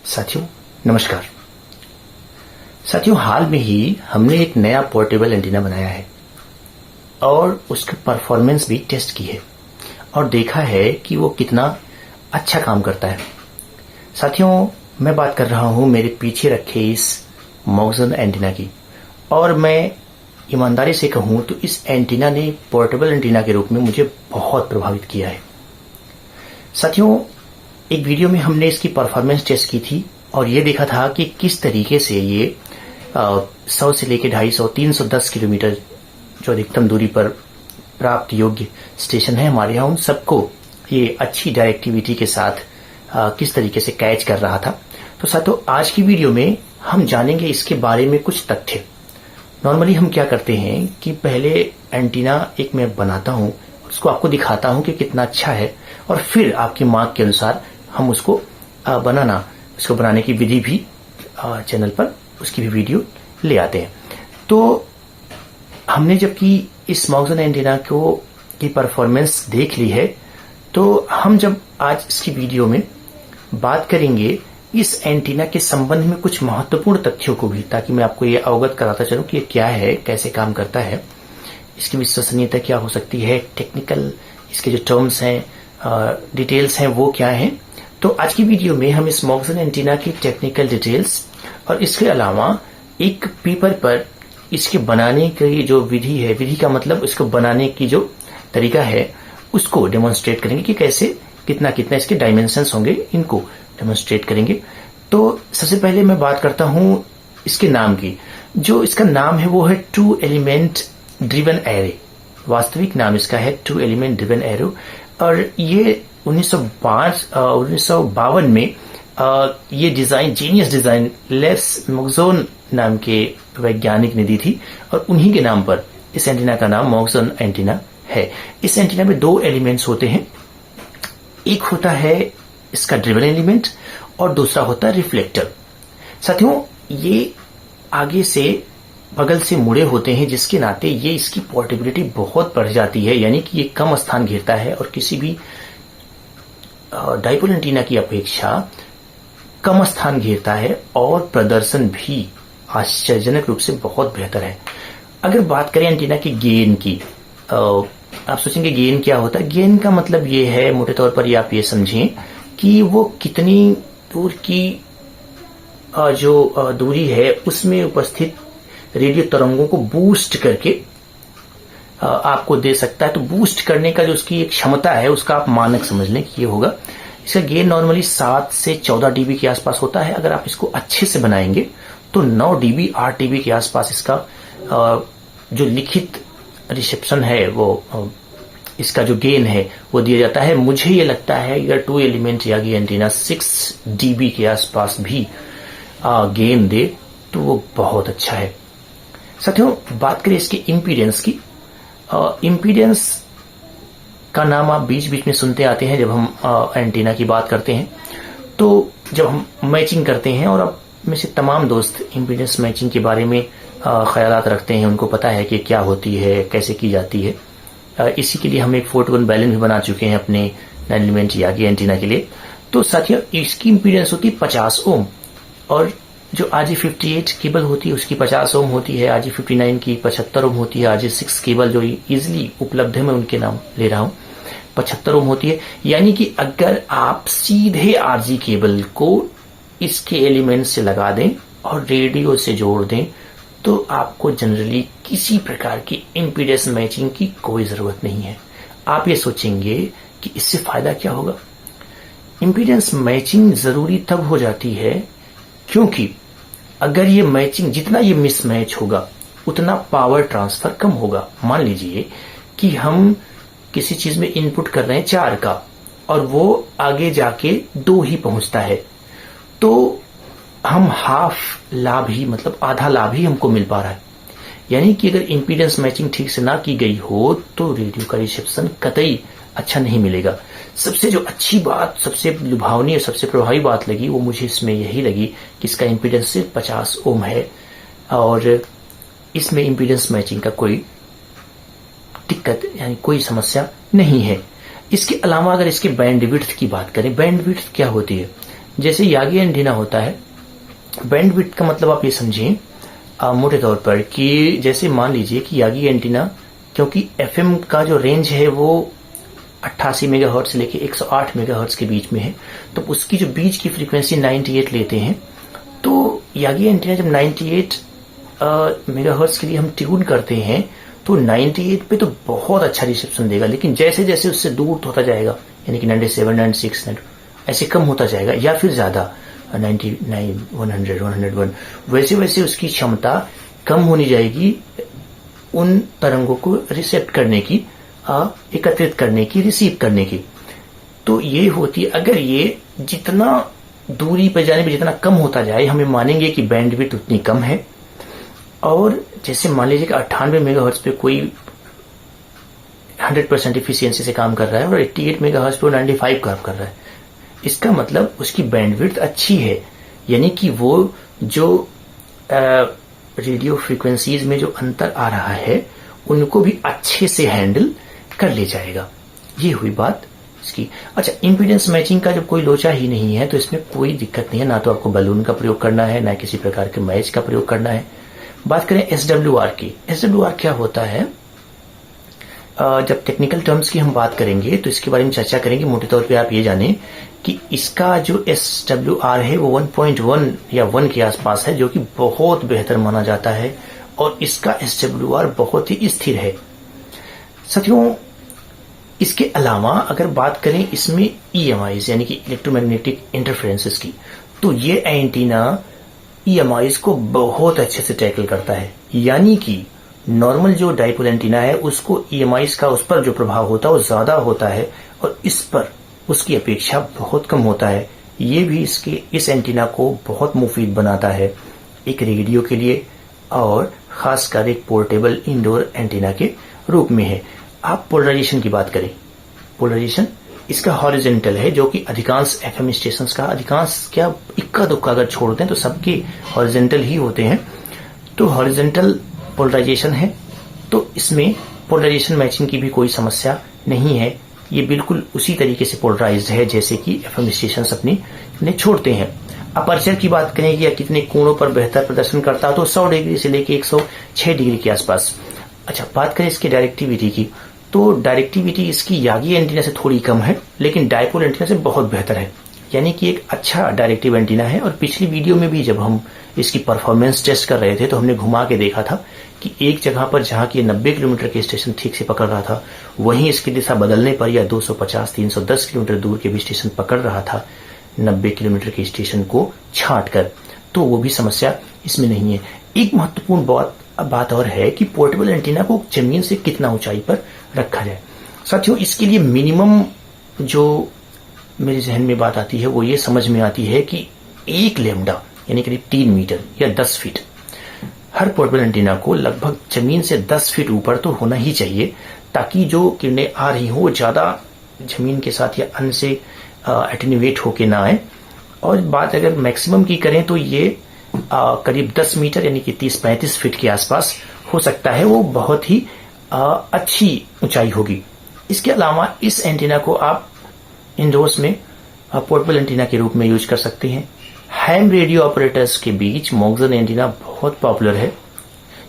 साथियों नमस्कार। साथियों हाल में ही हमने एक नया पोर्टेबल एंटीना बनाया है और उसकी परफॉर्मेंस भी टेस्ट की है और देखा है कि वो कितना अच्छा काम करता है। साथियों मैं बात कर रहा हूं मेरे पीछे रखे इस मॉक्सन एंटीना की, और मैं ईमानदारी से कहूं तो इस एंटीना ने पोर्टेबल एंटीना के रूप में मुझे बहुत प्रभावित किया है। साथियों एक वीडियो में हमने इसकी परफॉर्मेंस टेस्ट की थी और ये देखा था कि किस तरीके से ये 100 से लेकर 250 310 किलोमीटर जो अधिकतम दूरी पर प्राप्त योग्य स्टेशन है हमारे यहाँ, उन सबको ये अच्छी डायरेक्टिविटी के साथ किस तरीके से कैच कर रहा था। तो साथियों आज की वीडियो में हम जानेंगे इसके बारे में कुछ तथ्य। नॉर्मली हम क्या करते हैं कि पहले एंटीना एक मैं बनाता हूँ, उसको आपको दिखाता हूँ कि कितना अच्छा है, और फिर आपकी मांग के अनुसार हम उसको उसको बनाने की विधि भी चैनल पर उसकी भी वीडियो ले आते हैं। तो हमने जबकि इस मॉक्सन एंटीना की परफॉर्मेंस देख ली है, तो हम जब आज इसकी वीडियो में बात करेंगे इस एंटीना के संबंध में कुछ महत्वपूर्ण तथ्यों को भी, ताकि मैं आपको ये अवगत कराता चलूं कि ये क्या है, कैसे काम करता है, इसकी विश्वसनीयता क्या हो सकती है, टेक्निकल इसके जो टर्म्स हैं, डिटेल्स हैं वो क्या हैं। तो आज की वीडियो में हम इस मॉक्सन एंटीना की टेक्निकल डिटेल्स और इसके अलावा एक पेपर पर इसके बनाने की जो विधि है, विधि का मतलब इसको बनाने की जो तरीका है, उसको डेमोन्स्ट्रेट करेंगे कि कैसे कितना कितना इसके डायमेंशंस होंगे, इनको डेमोन्स्ट्रेट करेंगे। तो सबसे पहले मैं बात करता हूं इसके नाम की। जो इसका नाम है वो है 2 एलिमेंट ड्रिवन एरे। वास्तविक नाम इसका है 2 एलिमेंट ड्रिवन एरो, और ये 1952 में ये डिजाइन, जीनियस डिजाइन लेस मॉक्सन नाम के वैज्ञानिक ने दी थी, और उन्हीं के नाम पर इस एंटीना का नाम मॉक्सन एंटीना है। इस एंटीना में 2 एलिमेंट्स होते हैं, एक होता है इसका ड्रिवन एलिमेंट और दूसरा होता है रिफ्लेक्टर। साथियों ये आगे से बगल से मुड़े होते हैं, जिसके नाते ये इसकी पोर्टेबिलिटी बहुत बढ़ जाती है, यानी कि ये कम स्थान घेरता है और किसी भी डाइपोल एंटीना की अपेक्षा कम स्थान घेरता है, और प्रदर्शन भी आश्चर्यजनक रूप से बहुत बेहतर है। अगर बात करें एंटीना की गेन की, आप सोचेंगे गेन क्या होता है। गेन का मतलब ये है, मोटे तौर पर ये आप ये समझें कि वो कितनी दूर की जो दूरी है उसमें उपस्थित रेडियो तरंगों को बूस्ट करके आपको दे सकता है। तो बूस्ट करने का जो उसकी एक क्षमता है, उसका आप मानक समझ लें कि ये होगा। इसका गेन नॉर्मली 7 से 14 डीबी के आसपास होता है। अगर आप इसको अच्छे से बनाएंगे तो 9 डीबी 8 डीबी के आसपास इसका जो लिखित रिसेप्शन है, वो इसका जो गेन है वो दिया जाता है। मुझे ये लगता है अगर 2 एलिमेंट या एंटीना 6 डीबी के आसपास भी गेन दे तो वो बहुत अच्छा है। साथियों बात करें इसके इम्पीडेंस की। इम्पीडेंस का नाम आप बीच बीच में सुनते आते हैं जब हम एंटीना की बात करते हैं। तो जब हम मैचिंग करते हैं, और अब में से तमाम दोस्त इम्पीडेंस मैचिंग के बारे में ख्यालात रखते हैं, उनको पता है कि क्या होती है, कैसे की जाती है। इसी के लिए हम एक 4 to 1 बैलेंस भी बना चुके हैं अपने 9 एलिमेंट यागी एंटीना के लिए। तो साथियों इसकी इम्पीडेंस होती है 50 ओम, और जो RJ58 केबल होती है उसकी 50 ओम होती है, RJ59 की 75 ओम होती है, RJ6 केबल जो इजिली उपलब्ध है, मैं उनके नाम ले रहा हूं, 75 ओम होती है। यानी कि अगर आप सीधे RJ केबल को इसके एलिमेंट से लगा दें और रेडियो से जोड़ दें तो आपको जनरली किसी प्रकार की इम्पीडेंस मैचिंग की कोई जरूरत नहीं है। आप ये सोचेंगे कि इससे फायदा क्या होगा। इम्पीडेंस मैचिंग जरूरी तब हो जाती है क्योंकि अगर ये मैचिंग, जितना ये मिसमैच होगा उतना पावर ट्रांसफर कम होगा। मान लीजिए कि हम किसी चीज में इनपुट कर रहे हैं 4 का और वो आगे जाके 2 ही पहुंचता है, तो हम हाफ लाभ ही, मतलब आधा लाभ ही हमको मिल पा रहा है। यानी कि अगर इम्पीडेंस मैचिंग ठीक से ना की गई हो तो रेडियो का रिसेप्शन कतई अच्छा नहीं मिलेगा। सबसे जो अच्छी बात, सबसे लुभावनी और सबसे प्रभावी बात लगी वो मुझे इसमें यही लगी कि इसका इम्पीडेंस सिर्फ 50 ओम है और इसमें इम्पीडेंस मैचिंग का कोई दिक्कत यानी कोई समस्या नहीं है। इसके अलावा अगर इसके बैंड विड्थ की बात करें, बैंड विड्थ क्या होती है? जैसे यागी एंटीना होता है, बैंडविड्थ का मतलब आप ये समझें मोटे तौर पर कि जैसे मान लीजिए कि यागी एंटीना, क्योंकि एफएम का जो रेंज है वो 88 मेगाहर्ट्ज से लेके 108 मेगाहर्ट्ज के बीच में है, तो उसकी जो बीच की फ्रीक्वेंसी 98 लेते हैं। तो यागी एंटीना जब 98 मेगाहर्ट्ज के लिए हम ट्यून करते हैं तो 98 पे तो बहुत अच्छा रिसेप्शन देगा, लेकिन जैसे जैसे उससे दूर होता जाएगा, यानी कि 97, 96 ऐसे कम होता जाएगा या फिर ज्यादा 99, 100, 101, वैसे वैसे उसकी क्षमता कम होनी जाएगी उन तरंगों को रिसेप्ट करने की, एकत्रित करने की, रिसीव करने की। तो ये होती है, अगर ये जितना दूरी पर जाने पर जितना कम होता जाए, हमें मानेंगे कि बैंडविड्थ उतनी कम है। और जैसे मान लीजिए कि 98 मेगाहर्ट्ज पे कोई 100% इफिशियंसी से काम कर रहा है और 88 मेगाहर्ट्ज पे 95 काम कर रहा है, इसका मतलब उसकी बैंडविड्थ अच्छी है, यानी कि वो जो रेडियो फ्रीक्वेंसीज में जो अंतर आ रहा है उनको भी अच्छे से हैंडल कर ले जाएगा। ये हुई बात इसकी। अच्छा, इम्पीडेंस मैचिंग का जब कोई लोचा ही नहीं है तो इसमें कोई दिक्कत नहीं है, ना तो आपको बलून का प्रयोग करना है, ना किसी प्रकार के मैच का प्रयोग करना है। बात करें SWR की, SWR क्या होता है, जब टेक्निकल टर्म्स की हम बात करेंगे तो इसके बारे में चर्चा करेंगे। मोटे तौर पे आप ये जानें कि इसका जो SWR है वो 1.1 या 1 के आसपास है, जो कि बहुत बेहतर माना जाता है और इसका SWR बहुत ही स्थिर है। साथियों, इसके अलावा अगर बात करें इसमें EMIs यानी कि इलेक्ट्रोमैग्नेटिक इंटरफेरेंसेस की, तो ये एंटीना EMIs को बहुत अच्छे से टैकल करता है। यानी कि नॉर्मल जो डाइपोल एंटीना है उसको EMIs का उस पर जो प्रभाव होता है वो ज्यादा होता है और इस पर उसकी अपेक्षा बहुत कम होता है। ये भी इस एंटीना को बहुत मुफीद बनाता है एक रेडियो के लिए और खासकर एक पोर्टेबल इंडोर एंटीना के रूप में है। आप पोलराइजेशन की बात करें, पोलराइजेशन इसका हॉरिजॉन्टल है, जो कि अधिकांश FM स्टेशंस का, अधिकांश क्या इक्का दुक्का अगर छोड़ते हैं तो सबके हॉरिजॉन्टल ही होते हैं। तो हॉरिजॉन्टल पोलराइजेशन है, तो इसमें पोलराइजेशन मैचिंग की भी कोई समस्या नहीं है। ये बिल्कुल उसी तरीके से पोलराइज्ड है जैसे कि FM स्टेशंस अपने छोड़ते हैं। अपर्चर की बात करें कि या कितने कोणों पर बेहतर प्रदर्शन करता है, तो 100 डिग्री से लेकर 106 डिग्री के आसपास। अच्छा, बात करें इसकी डायरेक्टिविटी की, तो डायरेक्टिविटी इसकी यागी एंटीना से थोड़ी कम है, लेकिन डाइपोल एंटीना से बहुत बेहतर है, यानी कि एक अच्छा डायरेक्टिव एंटीना है। और पिछली वीडियो में भी जब हम इसकी परफॉर्मेंस टेस्ट कर रहे थे तो हमने घुमा के देखा था कि एक जगह पर जहां की 90 किलोमीटर के स्टेशन ठीक से पकड़ रहा था, वहीं इसकी दिशा बदलने पर या 250, 310 किलोमीटर दूर के भी स्टेशन पकड़ रहा था 90 किलोमीटर के स्टेशन को छांट कर, तो वो भी समस्या इसमें नहीं है। एक महत्वपूर्ण बात और है कि पोर्टेबल एंटीना को जमीन से कितना ऊंचाई पर रखा जाए। साथियों, इसके लिए मिनिमम जो मेरे जहन में बात आती है वो ये समझ में आती है कि 1 लैम्डा यानी करीब 3 मीटर या 10 फीट हर पोर्टेबल एंटीना को लगभग जमीन से 10 फीट ऊपर तो होना ही चाहिए, ताकि जो किरणें आ रही हो ज्यादा जमीन के साथ या अन्न से एटेन्यूएट होके ना आए। और बात अगर मैक्सिमम की करें तो ये करीब 10 मीटर यानी कि 30-35 फीट के आसपास हो सकता है, वो बहुत ही अच्छी ऊंचाई होगी। इसके अलावा इस एंटीना को आप इंडोर्स में पोर्टेबल एंटीना के रूप में यूज कर सकते हैं। हैम रेडियो ऑपरेटर्स के बीच मॉक्सन एंटीना बहुत पॉपुलर है।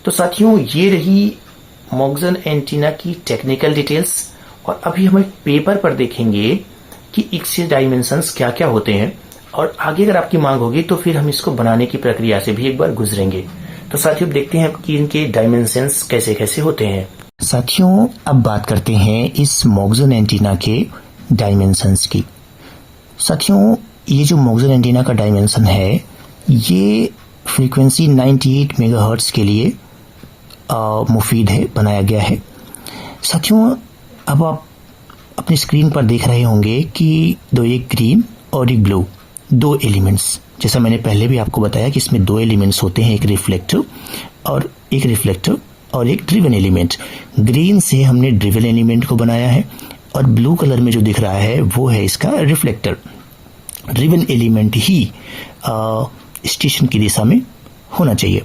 तो साथियों, ये रही मॉक्सन एंटीना की टेक्निकल डिटेल्स, और अभी हम एक पेपर पर देखेंगे कि इसके डायमेंशंस क्या क्या होते हैं, और आगे अगर आपकी मांग होगी तो फिर हम इसको बनाने की प्रक्रिया से भी एक बार गुजरेंगे। तो साथियों, देखते हैं कि इनके डायमेंशंस कैसे कैसे होते हैं। साथियों, अब बात करते हैं इस मॉक्सन एंटीना के डायमेंशंस की। साथियों, ये जो मॉक्सन एंटीना का डायमेंशन है ये फ्रीक्वेंसी 98 मेगाहर्ट्ज के लिए मुफीद है, बनाया गया है। साथियों, अब आप अपनी स्क्रीन पर देख रहे होंगे कि एक ग्रीन और एक ब्लू, 2 एलिमेंट्स, जैसा मैंने पहले भी आपको बताया कि इसमें 2 एलिमेंट्स होते हैं, एक रिफ्लेक्टर और एक ड्रिवन एलिमेंट। ग्रीन से हमने ड्रिवन एलिमेंट को बनाया है और ब्लू कलर में जो दिख रहा है वो है इसका रिफ्लेक्टर। ड्रिवन एलिमेंट ही स्टेशन की दिशा में होना चाहिए।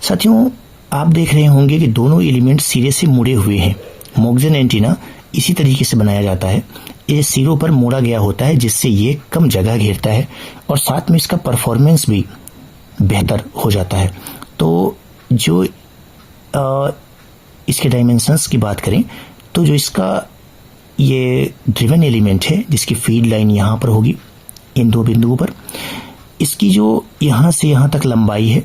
साथियों, आप देख रहे होंगे कि दोनों एलिमेंट सिरे से मुड़े हुए हैं। मॉक्सन एंटीना इसी तरीके से बनाया जाता है। ये सिरों पर मोड़ा गया होता है, जिससे ये कम जगह घेरता है और साथ में इसका परफॉर्मेंस भी बेहतर हो जाता है। तो जो इसके डायमेंशंस की बात करें तो जो इसका ये ड्रिवन एलिमेंट है, जिसकी फीड लाइन यहाँ पर होगी इन दो बिंदुओं पर, इसकी जो यहाँ से यहाँ तक लंबाई है,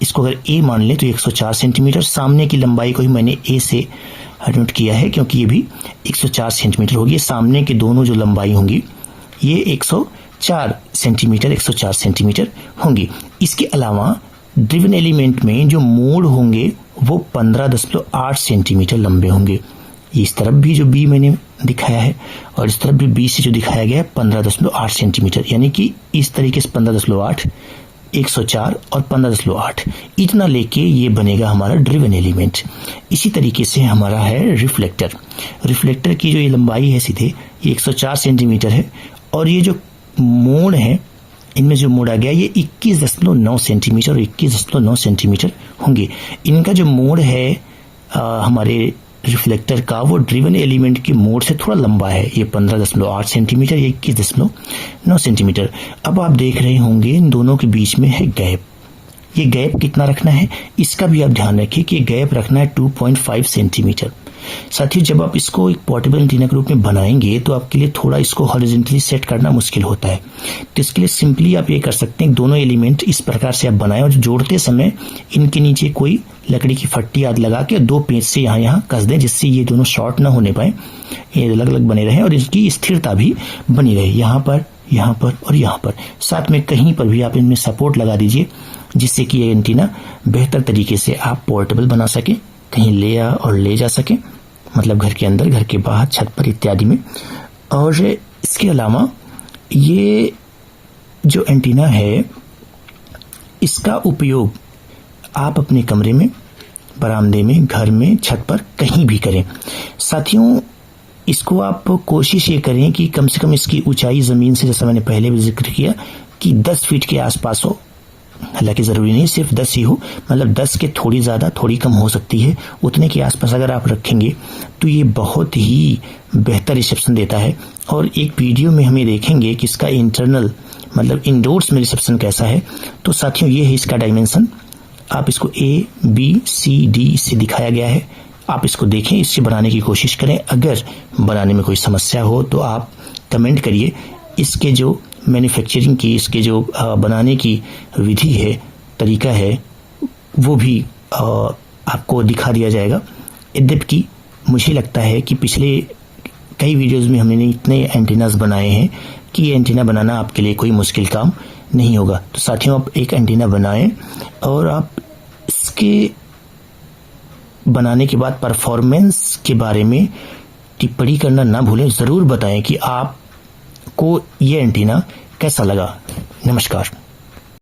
इसको अगर ए मान लें तो 104 सेंटीमीटर। सामने की लंबाई को ही मैंने ए से नोट किया है क्योंकि ये भी 104 सेंटीमीटर होगी। सामने के दोनों जो लंबाई होंगी ये 104 सेंटीमीटर होंगी। इसके अलावा ड्रिवन एलिमेंट में जो मोड़ होंगे वो 15.8 सेंटीमीटर लंबे होंगे। इस तरफ भी जो बी मैंने दिखाया है और इस तरफ भी बी से जो दिखाया गया है 15.8 सेंटीमीटर, यानी कि इस तरीके से 15.8, 104 और 15.8 इतना लेके ये बनेगा हमारा ड्रिवन एलिमेंट। इसी तरीके से हमारा है रिफ्लेक्टर। रिफ्लेक्टर की जो ये लंबाई है सीधे ये 104 सेंटीमीटर है और ये जो मोड़ है इनमें जो मोड़ा गया ये 21.9 सेंटीमीटर और 21.9 सेंटीमीटर होंगे। इनका जो मोड़ है हमारे रिफ्लेक्टर का वो ड्रिवन एलिमेंट के मोड़ से थोड़ा लंबा है, ये 15.8 सेंटीमीटर, ये 21.9 सेंटीमीटर। अब आप देख रहे होंगे इन दोनों के बीच में है गैप। ये गैप कितना रखना है इसका भी आप ध्यान रखिए कि गैप रखना है 2.5 सेंटीमीटर। साथ ही जब आप इसको एक पोर्टेबल एंटीना के रूप में बनाएंगे तो आपके लिए थोड़ा इसको हॉरिजॉन्टली सेट करना मुश्किल होता है। तो इसके लिए सिंपली आप ये कर सकते हैं, दोनों एलिमेंट इस प्रकार से आप बनाएं और जोड़ते समय इनके नीचे कोई लकड़ी की फट्टी आदि लगा के 2 पेंच से यहाँ कस दें, जिससे ये दोनों शॉर्ट ना होने पाए, ये अलग अलग बने रहे और इसकी स्थिरता भी बनी रहे, यहाँ पर और यहाँ पर। साथ में कहीं पर भी आप इनमें सपोर्ट लगा दीजिए जिससे कि ये एंटीना बेहतर तरीके से आप पोर्टेबल बना सके, कहीं ले जा सके, मतलब घर के अंदर, घर के बाहर, छत पर इत्यादि में। और इसके अलावा ये जो एंटीना है इसका उपयोग आप अपने कमरे में, बरामदे में, घर में, छत पर कहीं भी करें। साथियों इसको आप कोशिश ये करें कि कम से कम इसकी ऊंचाई जमीन से, जैसा मैंने पहले भी जिक्र किया, कि 10 फीट के आसपास हो। हालांकि जरूरी नहीं सिर्फ 10 ही हो, मतलब 10 के थोड़ी ज्यादा थोड़ी कम हो सकती है, उतने के आसपास अगर आप रखेंगे तो ये बहुत ही बेहतर रिसेप्शन देता है। और एक वीडियो में हमें देखेंगे कि इसका इंटरनल मतलब इंडोर्स में रिसेप्शन कैसा है। तो साथियों ये है इसका डायमेंशन, आप इसको ABCD से दिखाया गया है, आप इसको देखें, इससे बनाने की कोशिश करें। अगर बनाने में कोई समस्या हो तो आप कमेंट करिए। इसके जो मैन्युफैक्चरिंग की, इसके जो बनाने की विधि है, तरीका है, वो भी आपको दिखा दिया जाएगा। यद्यपि मुझे लगता है कि पिछले कई वीडियोस में हमने इतने एंटीनास बनाए हैं कि ये एंटीना बनाना आपके लिए कोई मुश्किल काम नहीं होगा। तो साथियों आप एक एंटीना बनाएं और आप इसके बनाने के बाद परफॉर्मेंस के बारे में टिप्पणी करना ना भूलें। जरूर बताएं कि आपको ये एंटीना कैसा लगा। नमस्कार।